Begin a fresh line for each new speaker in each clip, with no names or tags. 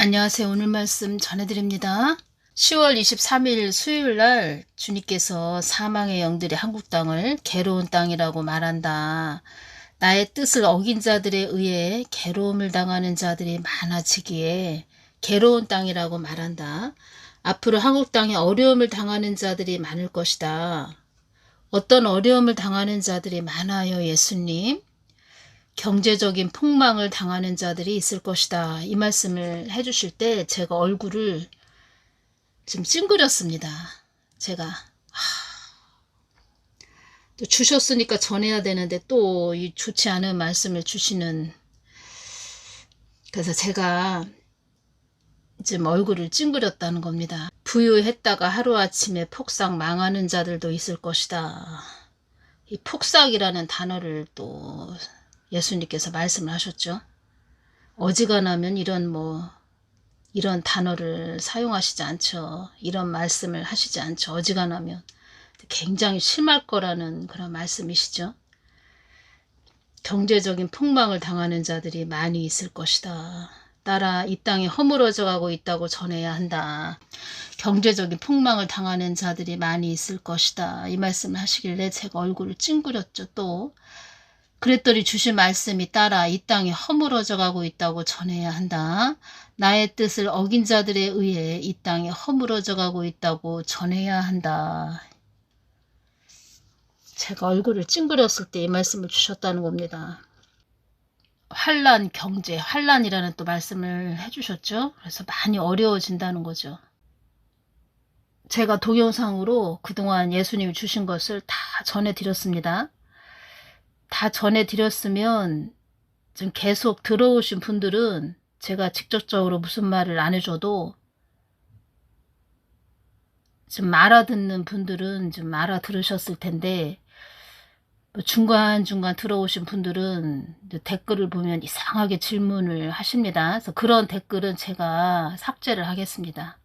안녕하세요. 오늘 말씀 전해드립니다. 10월 23일 수요일날 주님께서 사망의 영들이 한국 땅을 괴로운 땅이라고 말한다. 나의 뜻을 어긴 자들에 의해 괴로움을 당하는 자들이 많아지기에 괴로운 땅이라고 말한다. 앞으로 한국 땅에 어려움을 당하는 자들이 많을 것이다. 어떤 어려움을 당하는 자들이 많아요, 예수님? 경제적인 폭망을 당하는 자들이 있을 것이다. 이 말씀을 해주실 때 제가 얼굴을 좀 찡그렸습니다. 제가 또 주셨으니까 전해야 되는데 또 이 좋지 않은 말씀을 주시는, 그래서 제가 지금 얼굴을 찡그렸다는 겁니다. 부유했다가 하루아침에 폭삭 망하는 자들도 있을 것이다. 이 폭삭이라는 단어를 또 예수님께서 말씀을 하셨죠. 어지간하면 이런 단어를 사용하시지 않죠. 이런 말씀을 하시지 않죠. 어지간하면 굉장히 심할 거라는 그런 말씀이시죠. 경제적인 폭망을 당하는 자들이 많이 있을 것이다. 따라 이 땅이 허물어져 가고 있다고 전해야 한다. 경제적인 폭망을 당하는 자들이 많이 있을 것이다. 이 말씀을 하시길래 제가 얼굴을 찡그렸죠. 또 그랬더니 주신 말씀이 따라 이 땅이 허물어져 가고 있다고 전해야 한다. 나의 뜻을 어긴 자들에 의해 이 땅이 허물어져 가고 있다고 전해야 한다. 제가 얼굴을 찡그렸을 때 이 말씀을 주셨다는 겁니다. 환란, 경제, 환란이라는 또 말씀을 해주셨죠. 그래서 많이 어려워진다는 거죠. 제가 동영상으로 그동안 예수님이 주신 것을 다 전해드렸습니다. 다 전해드렸으면 좀 계속 들어오신 분들은 제가 직접적으로 무슨 말을 안 해줘도 좀 알아듣는 분들은 좀 알아들으셨을 텐데, 중간중간 들어오신 분들은 댓글을 보면 이상하게 질문을 하십니다. 그래서 그런 댓글은 제가 삭제를 하겠습니다.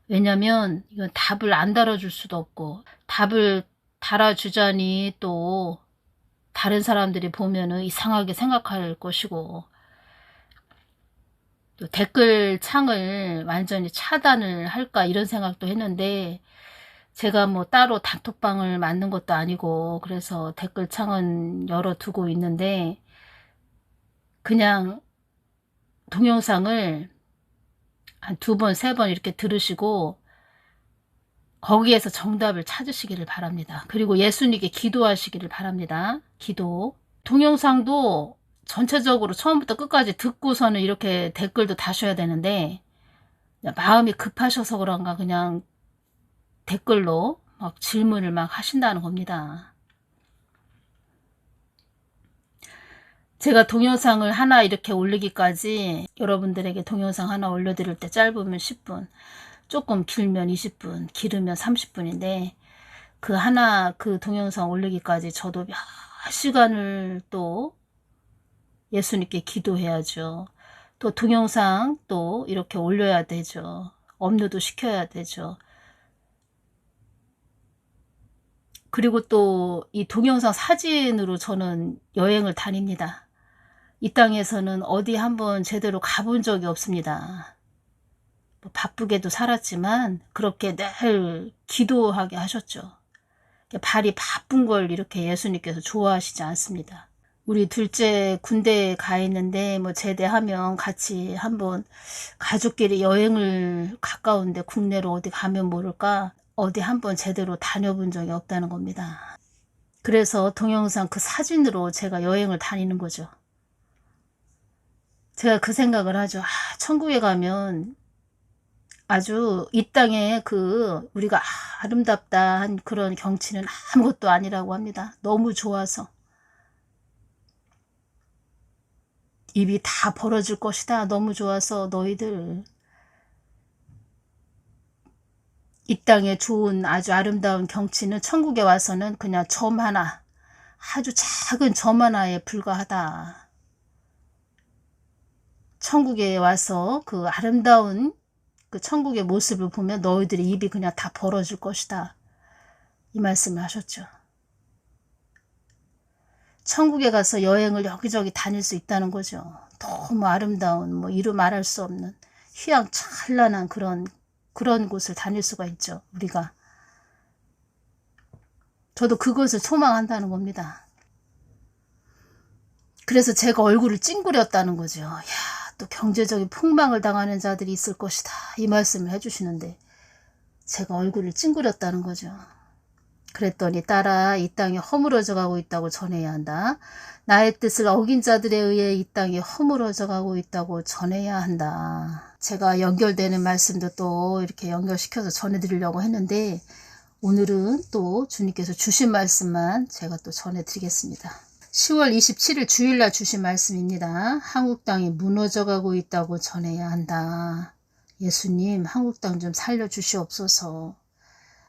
왜냐면 이건 답을 안 달아줄 수도 없고, 답을 달아주자니 또 다른 사람들이 보면은 이상하게 생각할 것이고, 또 댓글 창을 완전히 차단을 할까 이런 생각도 했는데, 제가 따로 단톡방을 만든 것도 아니고 그래서 댓글 창은 열어두고 있는데, 그냥 동영상을 한 2번, 3번 이렇게 들으시고 거기에서 정답을 찾으시기를 바랍니다. 그리고 예수님께 기도하시기를 바랍니다. 기도. 동영상도 전체적으로 처음부터 끝까지 듣고서는 이렇게 댓글도 다셔야 되는데, 마음이 급하셔서 그런가 그냥 댓글로 막 질문을 막 하신다는 겁니다. 제가 동영상을 하나 이렇게 올리기까지, 여러분들에게 동영상 하나 올려드릴 때 짧으면 10분, 조금 길면 20분, 길으면 30분인데 그 동영상 올리기까지 저도 몇 시간을 또 예수님께 기도해야죠. 또 동영상 또 이렇게 올려야 되죠. 업로드 시켜야 되죠. 그리고 또 이 동영상 사진으로 저는 여행을 다닙니다. 이 땅에서는 어디 한번 제대로 가본 적이 없습니다. 바쁘게도 살았지만 그렇게 늘 기도하게 하셨죠. 발이 바쁜 걸 이렇게 예수님께서 좋아하시지 않습니다. 우리 둘째 군대에 가 있는데 제대하면 같이 한번 가족끼리 여행을, 가까운데 국내로 어디 가면 모를까 어디 한번 제대로 다녀본 적이 없다는 겁니다. 그래서 동영상 그 사진으로 제가 여행을 다니는 거죠. 제가 그 생각을 하죠. 천국에 가면 아주 이 땅에 우리가 아름답다 한 그런 경치는 아무것도 아니라고 합니다. 너무 좋아서 입이 다 벌어질 것이다. 너무 좋아서 너희들 이 땅에 좋은 아주 아름다운 경치는 천국에 와서는 그냥 점 하나, 아주 작은 점 하나에 불과하다. 천국에 와서 그 아름다운 그 천국의 모습을 보면 너희들의 입이 그냥 다 벌어질 것이다. 이 말씀을 하셨죠. 천국에 가서 여행을 여기저기 다닐 수 있다는 거죠. 너무 아름다운 이루 말할 수 없는 휘황찬란한 그런 곳을 다닐 수가 있죠. 우리가. 저도 그것을 소망한다는 겁니다. 그래서 제가 얼굴을 찡그렸다는 거죠. 야, 또 경제적인 폭망을 당하는 자들이 있을 것이다. 이 말씀을 해주시는데 제가 얼굴을 찡그렸다는 거죠. 그랬더니 딸아, 이 땅이 허물어져 가고 있다고 전해야 한다. 나의 뜻을 어긴 자들에 의해 이 땅이 허물어져 가고 있다고 전해야 한다. 제가 연결되는 말씀도 또 이렇게 연결시켜서 전해드리려고 했는데 오늘은 또 주님께서 주신 말씀만 제가 또 전해드리겠습니다. 10월 27일 주일날 주신 말씀입니다. 한국 땅이 무너져 가고 있다고 전해야 한다. 예수님, 한국 땅 좀 살려주시옵소서.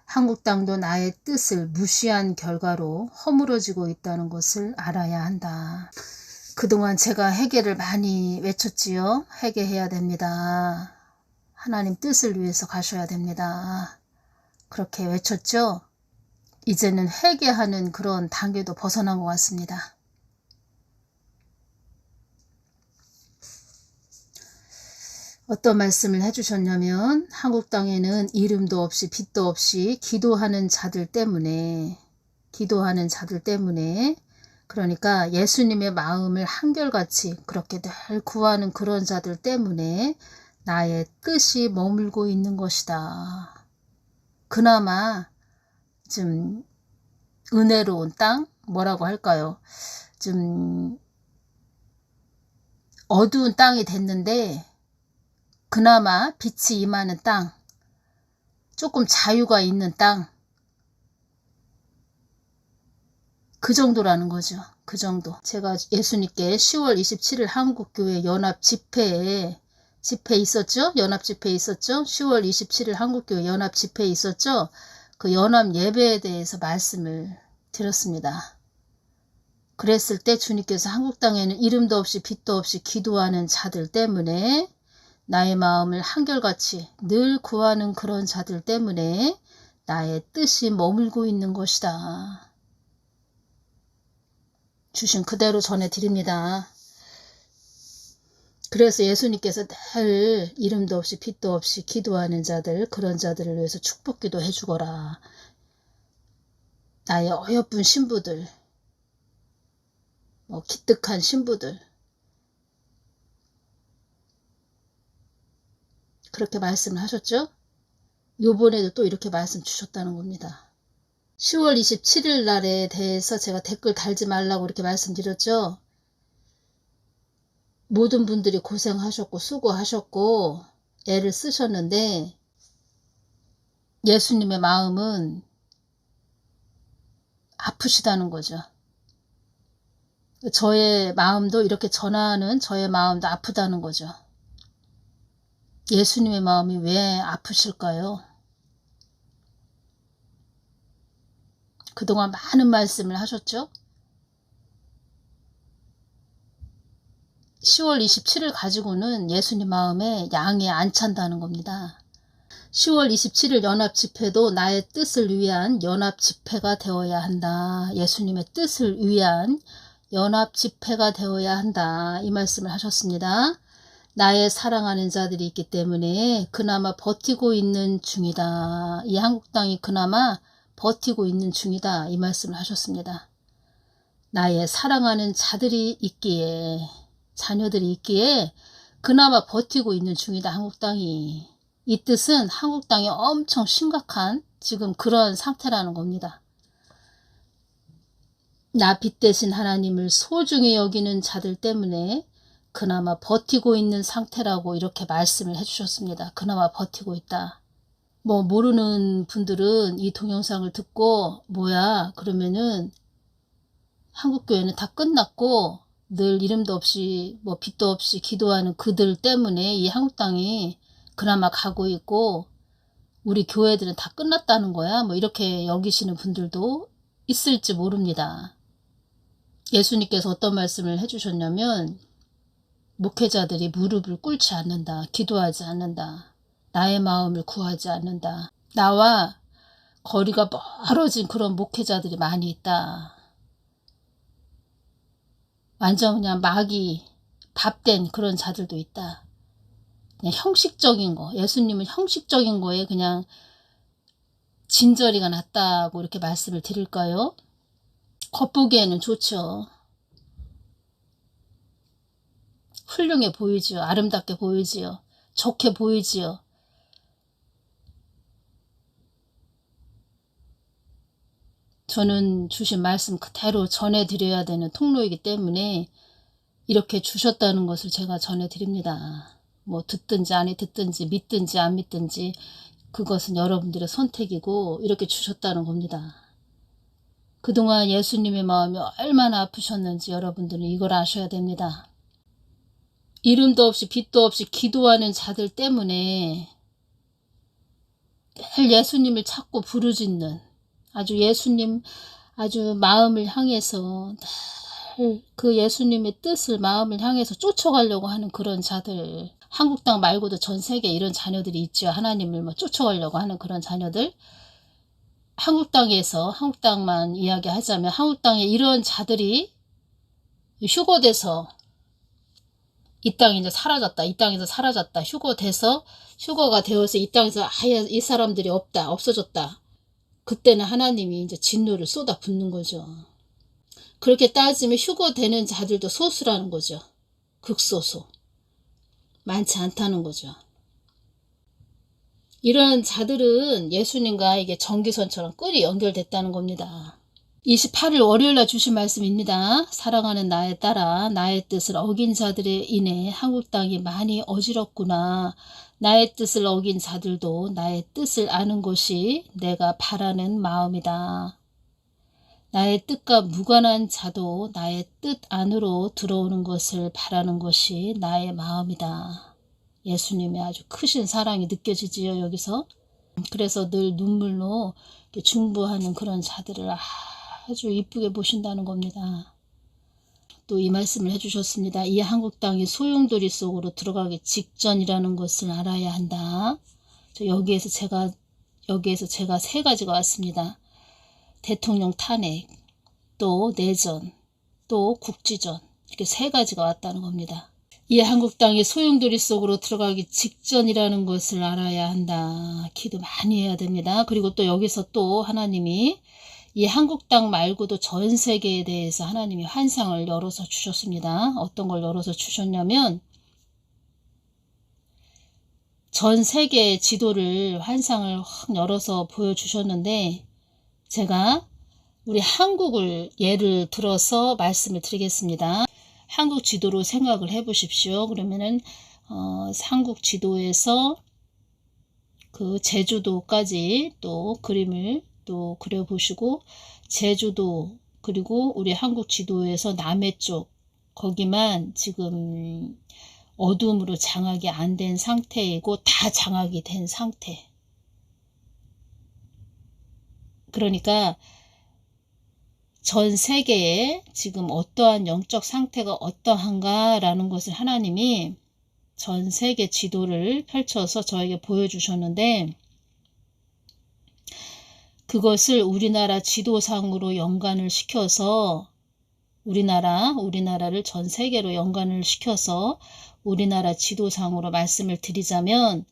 한국 땅도 나의 뜻을 무시한 결과로 허물어지고 있다는 것을 알아야 한다. 그동안 제가 회개를 많이 외쳤지요. 회개해야 됩니다. 하나님 뜻을 위해서 가셔야 됩니다. 그렇게 외쳤죠. 이제는 회개하는 그런 단계도 벗어난 것 같습니다. 어떤 말씀을 해주셨냐면 한국 땅에는 이름도 없이 빛도 없이 기도하는 자들 때문에 그러니까 예수님의 마음을 한결같이 그렇게 늘 구하는 그런 자들 때문에 나의 뜻이 머물고 있는 것이다. 그나마 좀 은혜로운 땅? 뭐라고 할까요? 좀 어두운 땅이 됐는데 그나마 빛이 임하는 땅, 조금 자유가 있는 땅, 그 정도라는 거죠. 그 정도. 제가 예수님께 10월 27일 한국교회 연합 집회 있었죠? 연합 집회 있었죠? 10월 27일 한국교회 연합 집회 있었죠? 그 연합 예배에 대해서 말씀을 드렸습니다. 그랬을 때 주님께서 한국 땅에는 이름도 없이 빛도 없이 기도하는 자들 때문에 나의 마음을 한결같이 늘 구하는 그런 자들 때문에 나의 뜻이 머물고 있는 것이다. 주신 그대로 전해드립니다. 그래서 예수님께서 늘 이름도 없이 빛도 없이 기도하는 자들, 그런 자들을 위해서 축복기도 해주거라. 나의 어여쁜 신부들, 기특한 신부들, 그렇게 말씀을 하셨죠? 요번에도 또 이렇게 말씀 주셨다는 겁니다. 10월 27일 날에 대해서 제가 댓글 달지 말라고 이렇게 말씀드렸죠? 모든 분들이 고생하셨고 수고하셨고 애를 쓰셨는데 예수님의 마음은 아프시다는 거죠. 저의 마음도 이렇게 전하는 저의 마음도 아프다는 거죠. 예수님의 마음이 왜 아프실까요? 그동안 많은 말씀을 하셨죠? 10월 27일 가지고는 예수님 마음에 양이 안 찬다는 겁니다. 10월 27일 연합 집회도 나의 뜻을 위한 연합 집회가 되어야 한다. 예수님의 뜻을 위한 연합 집회가 되어야 한다. 이 말씀을 하셨습니다. 나의 사랑하는 자들이 있기 때문에 그나마 버티고 있는 중이다. 이 한국 땅이 그나마 버티고 있는 중이다. 이 말씀을 하셨습니다. 나의 사랑하는 자들이 있기에, 자녀들이 있기에 그나마 버티고 있는 중이다. 한국 땅이. 이 뜻은 한국 땅이 엄청 심각한 지금 그런 상태라는 겁니다. 나 빛 대신 하나님을 소중히 여기는 자들 때문에 그나마 버티고 있는 상태라고 이렇게 말씀을 해주셨습니다. 그나마 버티고 있다. 모르는 분들은 이 동영상을 듣고 뭐야 그러면은 한국교회는 다 끝났고 늘 이름도 없이 빛도 없이 기도하는 그들 때문에 이 한국 땅이 그나마 가고 있고 우리 교회들은 다 끝났다는 거야. 이렇게 여기시는 분들도 있을지 모릅니다. 예수님께서 어떤 말씀을 해주셨냐면 목회자들이 무릎을 꿇지 않는다. 기도하지 않는다. 나의 마음을 구하지 않는다. 나와 거리가 멀어진 그런 목회자들이 많이 있다. 완전 그냥 마귀 밥된 그런 자들도 있다. 그냥 형식적인 거, 예수님은 형식적인 거에 그냥 진저리가 났다고 이렇게 말씀을 드릴까요? 겉보기에는 좋죠. 훌륭해 보이지요. 아름답게 보이지요. 좋게 보이지요. 저는 주신 말씀 그대로 전해드려야 되는 통로이기 때문에 이렇게 주셨다는 것을 제가 전해드립니다. 뭐 듣든지 안 듣든지 믿든지 안 믿든지 그것은 여러분들의 선택이고 이렇게 주셨다는 겁니다. 그동안 예수님의 마음이 얼마나 아프셨는지 여러분들은 이걸 아셔야 됩니다. 이름도 없이 빛도 없이 기도하는 자들 때문에 늘 예수님을 찾고 부르짖는 아주 예수님 아주 마음을 향해서 그 예수님의 뜻을 마음을 향해서 쫓아가려고 하는 그런 자들, 한국 땅 말고도 전 세계에 이런 자녀들이 있죠. 하나님을 뭐 쫓아가려고 하는 그런 자녀들. 한국 땅에서 한국 땅만 이야기하자면 한국 땅에 이런 자들이 휴거돼서 이 땅이 이제 사라졌다. 이 땅에서 사라졌다. 휴거가 되어서 이 땅에서 아예 이 사람들이 없다. 없어졌다. 그때는 하나님이 이제 진노를 쏟아 붓는 거죠. 그렇게 따지면 휴거되는 자들도 소수라는 거죠. 극소수. 많지 않다는 거죠. 이런 자들은 예수님과 이게 전기선처럼 끈이 연결됐다는 겁니다. 28일 월요일날 주신 말씀입니다. 사랑하는 나의 딸아, 나의 뜻을 어긴 자들에 인해 한국 땅이 많이 어지럽구나. 나의 뜻을 어긴 자들도 나의 뜻을 아는 것이 내가 바라는 마음이다. 나의 뜻과 무관한 자도 나의 뜻 안으로 들어오는 것을 바라는 것이 나의 마음이다. 예수님의 아주 크신 사랑이 느껴지지요, 여기서. 그래서 늘 눈물로 중보하는 그런 자들을 아주 이쁘게 보신다는 겁니다. 또 이 말씀을 해주셨습니다. 이 한국 땅이 소용돌이 속으로 들어가기 직전이라는 것을 알아야 한다. 여기에서 제가 세 가지가 왔습니다. 대통령 탄핵, 또 내전, 또 국지전, 이렇게 세 가지가 왔다는 겁니다. 이 한국 땅이 소용돌이 속으로 들어가기 직전이라는 것을 알아야 한다. 기도 많이 해야 됩니다. 그리고 또 여기서 또 하나님이 이 한국 땅 말고도 전 세계에 대해서 하나님이 환상을 열어서 주셨습니다. 어떤 걸 열어서 주셨냐면 전 세계의 지도를 환상을 확 열어서 보여주셨는데 제가 우리 한국을 예를 들어서 말씀을 드리겠습니다. 한국 지도로 생각을 해 보십시오. 그러면은 한국 지도에서 그 제주도까지 또 그림을 또 그려보시고 제주도 그리고 우리 한국 지도에서 남해 쪽 거기만 지금 어둠으로 장악이 안 된 상태이고 다 장악이 된 상태. 그러니까 전 세계에 지금 어떠한 영적 상태가 어떠한가라는 것을 하나님이 전 세계 지도를 펼쳐서 저에게 보여주셨는데 그것을 우리나라 지도상으로 연관을 시켜서 우리나라를 전 세계로 연관을 시켜서 우리나라 지도상으로 말씀을 드리자면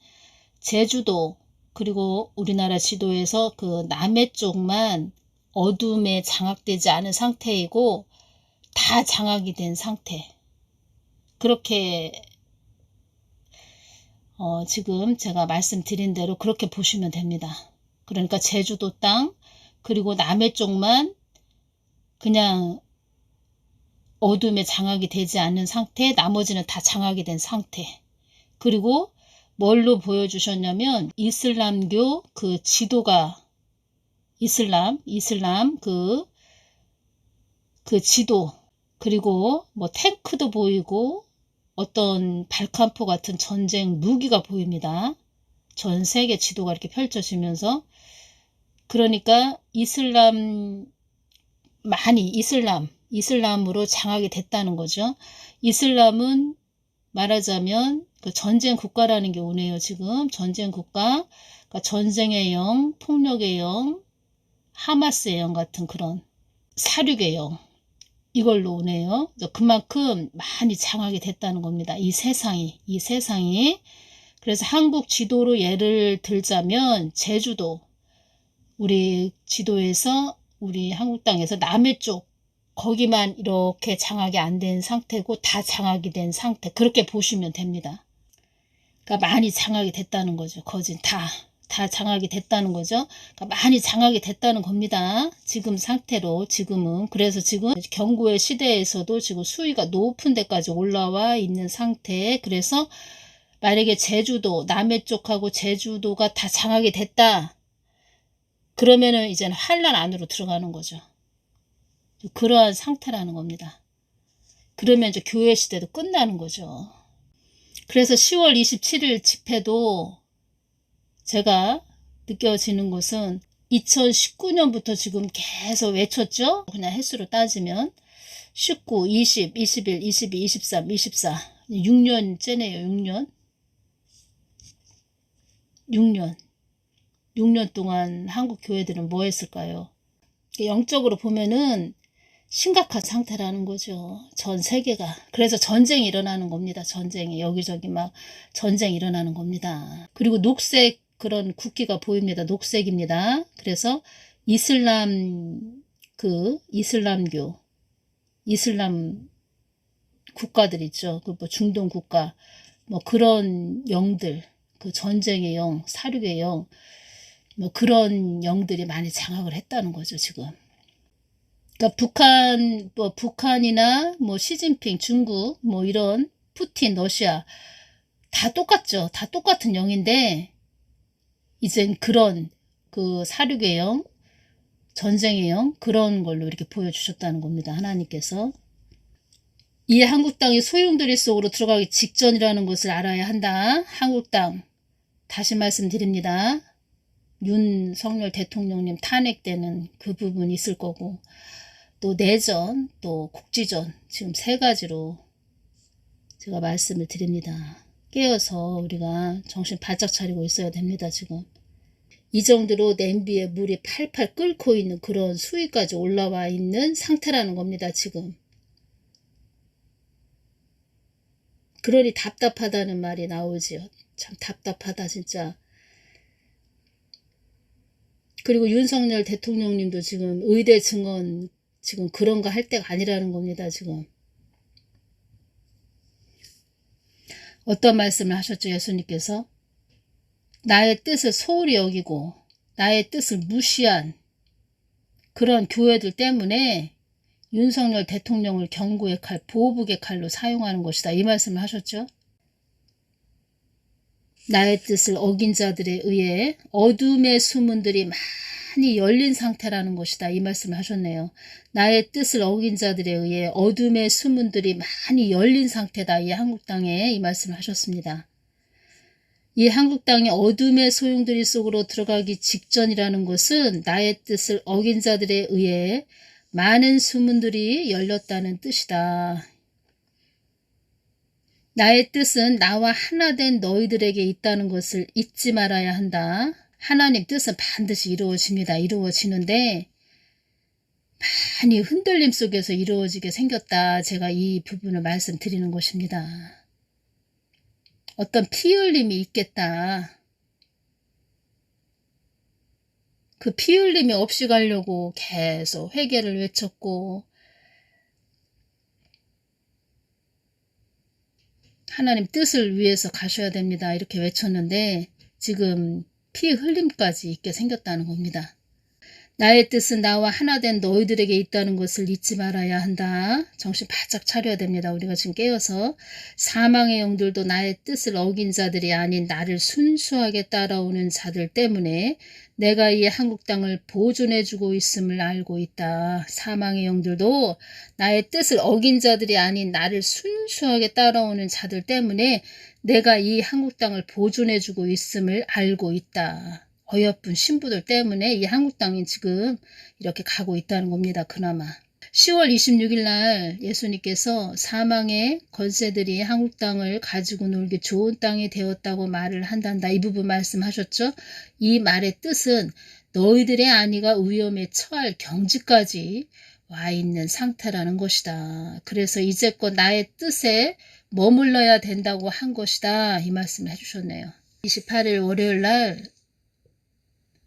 제주도 그리고 우리나라 지도에서 그 남해 쪽만 어둠에 장악되지 않은 상태이고 다 장악이 된 상태. 그렇게 지금 제가 말씀드린 대로 그렇게 보시면 됩니다. 그러니까 제주도 땅 그리고 남해 쪽만 그냥 어둠에 장악이 되지 않는 상태, 나머지는 다 장악이 된 상태. 그리고 뭘로 보여주셨냐면 이슬람교 그 지도가 이슬람 그 지도 그리고 뭐 탱크도 보이고 어떤 발칸포 같은 전쟁 무기가 보입니다. 전 세계 지도가 이렇게 펼쳐지면서 그러니까 이슬람으로 장악이 됐다는 거죠. 이슬람은 말하자면 그 전쟁 국가라는 게 오네요. 지금 전쟁 국가, 그러니까 전쟁의 영, 폭력의 영, 하마스의 영 같은 그런 사륙의 영 이걸로 오네요. 그만큼 많이 장악이 됐다는 겁니다. 이 세상이 그래서 한국 지도로 예를 들자면 제주도, 우리 지도에서 우리 한국 땅에서 남해 쪽 거기만 이렇게 장악이 안 된 상태고 다 장악이 된 상태, 그렇게 보시면 됩니다. 그러니까 많이 장악이 됐다는 거죠. 거진 다 장악이 됐다는 거죠. 그러니까 많이 장악이 됐다는 겁니다. 지금 상태로 지금은. 그래서 지금 경고의 시대에서도 지금 수위가 높은 데까지 올라와 있는 상태. 그래서 만약에 제주도, 남해 쪽하고 제주도가 다 장악이 됐다. 그러면은 이제는 환란 안으로 들어가는 거죠. 그러한 상태라는 겁니다. 그러면 이제 교회 시대도 끝나는 거죠. 그래서 10월 27일 집회도 제가 느껴지는 것은 2019년부터 지금 계속 외쳤죠. 그냥 횟수로 따지면 19, 20, 21, 22, 23, 24 6년째네요. 6년 동안 한국 교회들은 뭐 했을까요? 영적으로 보면은 심각한 상태라는 거죠. 전 세계가. 그래서 전쟁이 일어나는 겁니다. 전쟁이. 여기저기 막 전쟁이 일어나는 겁니다. 그리고 녹색 그런 국기가 보입니다. 녹색입니다. 그래서 이슬람교, 이슬람 국가들 있죠. 그 뭐 중동 국가, 뭐 그런 영들, 그 전쟁의 영, 사륙의 영, 뭐 그런 영들이 많이 장악을 했다는 거죠, 지금. 그러니까 북한이나 뭐 시진핑, 중국, 뭐 이런 푸틴, 러시아 다 똑같죠. 다 똑같은 영인데 이젠 그런 그 사륙의 영, 전쟁의 영 그런 걸로 이렇게 보여주셨다는 겁니다. 하나님께서. 이 한국 땅이 소용돌이 속으로 들어가기 직전이라는 것을 알아야 한다. 한국 땅 다시 말씀드립니다. 윤석열 대통령님 탄핵되는 그 부분이 있을 거고 또 내전, 또 국지전 지금 세 가지로 제가 말씀을 드립니다. 깨어서 우리가 정신 바짝 차리고 있어야 됩니다. 지금 이 정도로 냄비에 물이 팔팔 끓고 있는 그런 수위까지 올라와 있는 상태라는 겁니다. 지금. 그러니 답답하다는 말이 나오지요. 참 답답하다 진짜. 그리고 윤석열 대통령님도 지금 의대 증언 지금 그런 거 할 때가 아니라는 겁니다. 지금. 어떤 말씀을 하셨죠? 예수님께서 나의 뜻을 소홀히 여기고 나의 뜻을 무시한 그런 교회들 때문에 윤석열 대통령을 경고의 칼, 보복의 칼로 사용하는 것이다. 이 말씀을 하셨죠. 나의 뜻을 어긴 자들에 의해 어둠의 수문들이 많이 열린 상태라는 것이다. 이 말씀을 하셨네요. 나의 뜻을 어긴 자들에 의해 어둠의 수문들이 많이 열린 상태다. 이 한국 땅에 이 말씀을 하셨습니다. 이 한국 땅의 어둠의 소용돌이 속으로 들어가기 직전이라는 것은 나의 뜻을 어긴 자들에 의해 많은 수문들이 열렸다는 뜻이다. 나의 뜻은 나와 하나 된 너희들에게 있다는 것을 잊지 말아야 한다. 하나님 뜻은 반드시 이루어집니다. 이루어지는데 많이 흔들림 속에서 이루어지게 생겼다. 제가 이 부분을 말씀드리는 것입니다. 어떤 피 흘림이 있겠다. 그 피 흘림이 없이 가려고 계속 회개를 외쳤고 하나님 뜻을 위해서 가셔야 됩니다. 이렇게 외쳤는데 지금 피 흘림까지 있게 생겼다는 겁니다. 나의 뜻은 나와 하나 된 너희들에게 있다는 것을 잊지 말아야 한다. 정신 바짝 차려야 됩니다. 우리가 지금 깨어서 사망의 영들도 나의 뜻을 어긴 자들이 아닌 나를 순수하게 따라오는 자들 때문에 내가 이 한국 땅을 보존해주고 있음을 알고 있다. 사망의 영들도 나의 뜻을 어긴 자들이 아닌 나를 순수하게 따라오는 자들 때문에 내가 이 한국 땅을 보존해주고 있음을 알고 있다. 어여쁜 신부들 때문에 이 한국 땅이 지금 이렇게 가고 있다는 겁니다. 그나마 10월 26일 날 예수님께서 사망의 권세들이 한국 땅을 가지고 놀기 좋은 땅이 되었다고 말을 한단다. 이 부분 말씀하셨죠. 이 말의 뜻은 너희들의 안위가 위험에 처할 경지까지 와 있는 상태라는 것이다. 그래서 이제껏 나의 뜻에 머물러야 된다고 한 것이다. 이 말씀을 해주셨네요. 28일 월요일 날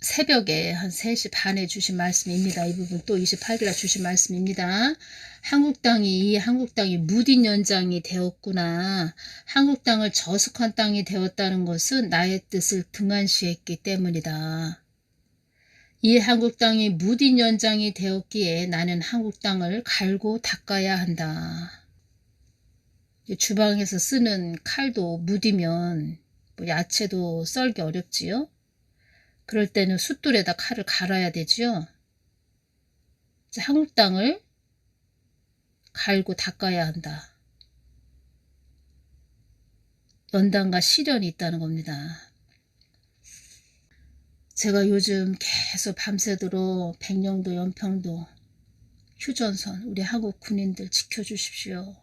새벽에 한 3시 반에 주신 말씀입니다. 이 부분 또 28일 날 주신 말씀입니다. 한국당이 무딘 연장이 되었구나. 한국당을 저속한 땅이 되었다는 것은 나의 뜻을 등한시했기 때문이다. 이 한국당이 무딘 연장이 되었기에 나는 한국당을 갈고 닦아야 한다. 주방에서 쓰는 칼도 무디면 뭐 야채도 썰기 어렵지요. 그럴 때는 숫돌에다 칼을 갈아야 되지요. 한국당을 갈고 닦아야 한다. 연단과 시련이 있다는 겁니다. 제가 요즘 계속 밤새도록 백령도 연평도 휴전선 우리 한국 군인들 지켜주십시오.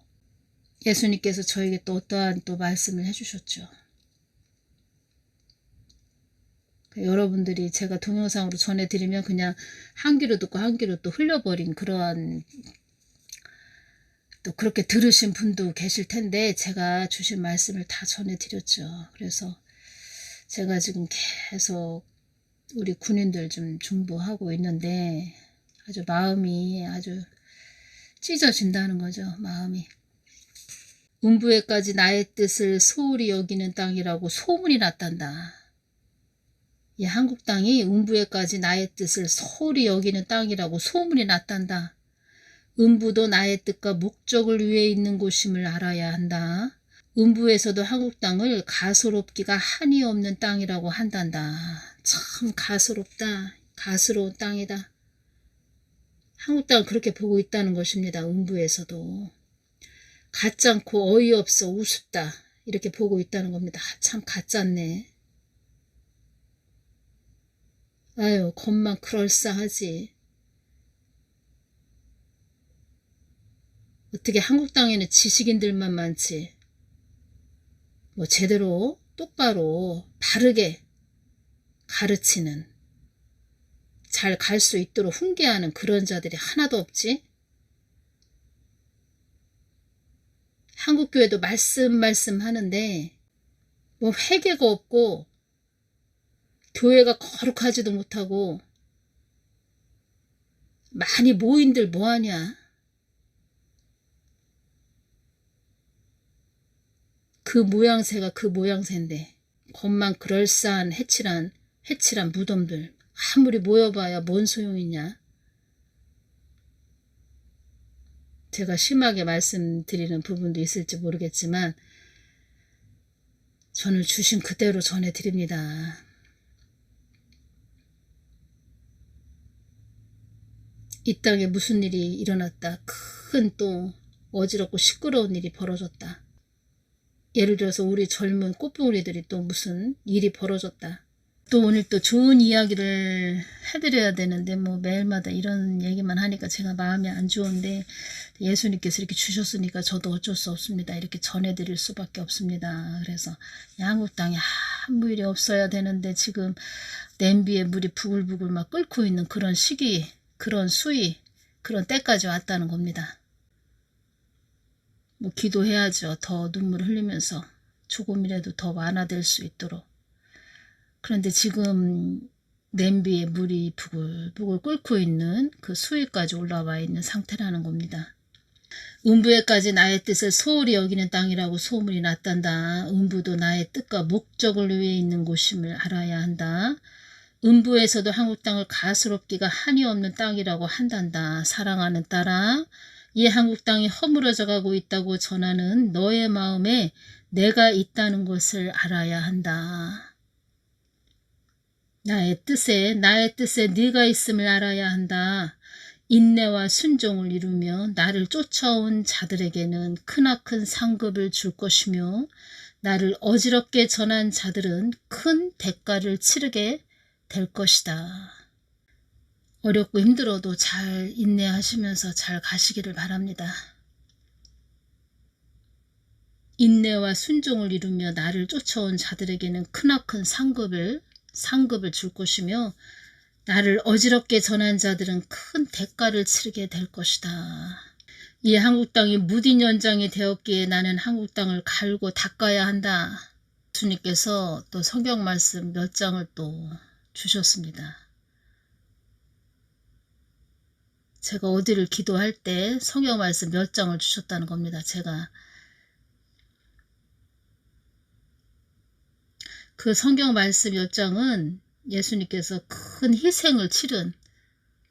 예수님께서 저에게 또 어떠한 또 말씀을 해주셨죠. 여러분들이 제가 동영상으로 전해드리면 그냥 한 귀로 듣고 한 귀로 또 흘려버린 그러한 또 그렇게 들으신 분도 계실 텐데 제가 주신 말씀을 다 전해드렸죠. 그래서 제가 지금 계속 우리 군인들 좀 중보하고 있는데 아주 마음이 아주 찢어진다는 거죠. 마음이. 음부에까지 나의 뜻을 소홀히 여기는 땅이라고 소문이 났단다. 이 한국 땅이 음부에까지 나의 뜻을 소홀히 여기는 땅이라고 소문이 났단다. 음부도 나의 뜻과 목적을 위해 있는 곳임을 알아야 한다. 음부에서도 한국 땅을 가소롭기가 한이 없는 땅이라고 한단다. 참 가소롭다. 가스로운 땅이다. 한국 땅을 그렇게 보고 있다는 것입니다. 음부에서도. 가짜않고 어이없어 우습다. 이렇게 보고 있다는 겁니다. 참 가짜네. 아유 겉만 그럴싸하지. 어떻게 한국 땅에는 지식인들만 많지. 뭐 제대로 똑바로 바르게 가르치는 잘 갈 수 있도록 훈계하는 그런 자들이 하나도 없지. 한국교회도 말씀 하는데 뭐 회개가 없고 교회가 거룩하지도 못하고 많이 모인들 뭐하냐. 그 모양새가 그 모양새인데 겉만 그럴싸한 해칠한 무덤들 아무리 모여봐야 뭔 소용이냐. 제가 심하게 말씀드리는 부분도 있을지 모르겠지만 저는 주신 그대로 전해드립니다. 이 땅에 무슨 일이 일어났다. 큰 또 어지럽고 시끄러운 일이 벌어졌다. 예를 들어서 우리 젊은 꽃봉오리들이 또 무슨 일이 벌어졌다. 또 오늘 또 좋은 이야기를 해드려야 되는데 뭐 매일마다 이런 얘기만 하니까 제가 마음이 안 좋은데 예수님께서 이렇게 주셨으니까 저도 어쩔 수 없습니다. 이렇게 전해드릴 수밖에 없습니다. 그래서 한국 땅에 아무 일이 없어야 되는데 지금 냄비에 물이 부글부글 막 끓고 있는 그런 시기, 그런 수위, 그런 때까지 왔다는 겁니다. 뭐 기도해야죠. 더 눈물을 흘리면서 조금이라도 더 완화될 수 있도록. 그런데 지금 냄비에 물이 부글부글 끓고 있는 그 수위까지 올라와 있는 상태라는 겁니다. 음부에까지 나의 뜻을 소홀히 여기는 땅이라고 소문이 났단다. 음부도 나의 뜻과 목적을 위해 있는 곳임을 알아야 한다. 음부에서도 한국 땅을 가스롭기가 한이 없는 땅이라고 한단다. 사랑하는 딸아, 이 한국 땅이 허물어져 가고 있다고 전하는 너의 마음에 내가 있다는 것을 알아야 한다. 나의 뜻에 네가 있음을 알아야 한다. 인내와 순종을 이루며 나를 쫓아온 자들에게는 크나큰 상급을 줄 것이며 나를 어지럽게 전한 자들은 큰 대가를 치르게 될 것이다. 어렵고 힘들어도 잘 인내하시면서 잘 가시기를 바랍니다. 인내와 순종을 이루며 나를 쫓아온 자들에게는 크나큰 상급을 줄 것이며 나를 어지럽게 전한 자들은 큰 대가를 치르게 될 것이다. 이 한국 땅이 무딘 연장이 되었기에 나는 한국 땅을 갈고 닦아야 한다. 주님께서 또 성경 말씀 몇 장을 또 주셨습니다. 제가 어디를 기도할 때 성경 말씀 몇 장을 주셨다는 겁니다. 제가 그 성경 말씀 몇 장은 예수님께서 큰 희생을 치른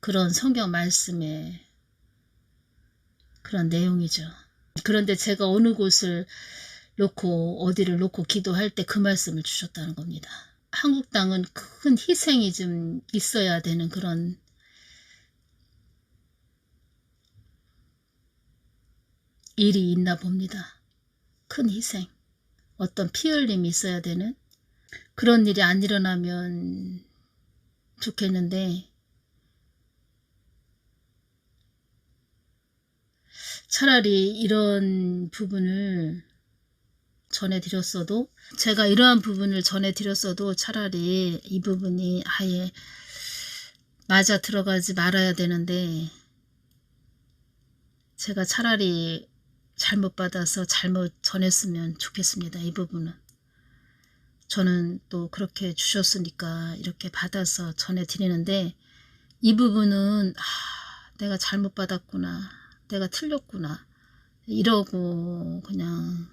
그런 성경 말씀의 그런 내용이죠. 그런데 제가 어느 곳을 놓고 어디를 놓고 기도할 때 그 말씀을 주셨다는 겁니다. 한국 땅은 큰 희생이 좀 있어야 되는 그런 일이 있나 봅니다. 큰 희생, 어떤 피 흘림이 있어야 되는 그런 일이 안 일어나면 좋겠는데 차라리 이런 부분을 전해드렸어도 제가 이러한 부분을 전해드렸어도 차라리 이 부분이 아예 맞아 들어가지 말아야 되는데 제가 차라리 잘못 받아서 잘못 전했으면 좋겠습니다. 이 부분은 저는 또 그렇게 주셨으니까 이렇게 받아서 전해드리는데 이 부분은 내가 잘못 받았구나, 내가 틀렸구나 이러고 그냥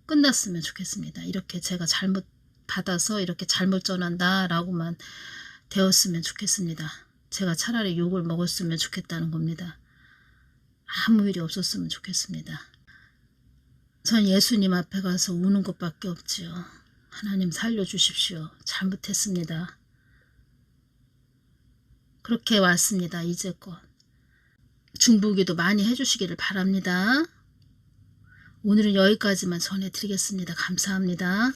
끝났으면 좋겠습니다. 이렇게 제가 잘못 받아서 이렇게 잘못 전한다 라고만 되었으면 좋겠습니다. 제가 차라리 욕을 먹었으면 좋겠다는 겁니다. 아무 일이 없었으면 좋겠습니다. 전 예수님 앞에 가서 우는 것밖에 없지요. 하나님 살려주십시오. 잘못했습니다. 그렇게 왔습니다. 이제껏. 중보기도 많이 해주시기를 바랍니다. 오늘은 여기까지만 전해드리겠습니다. 감사합니다.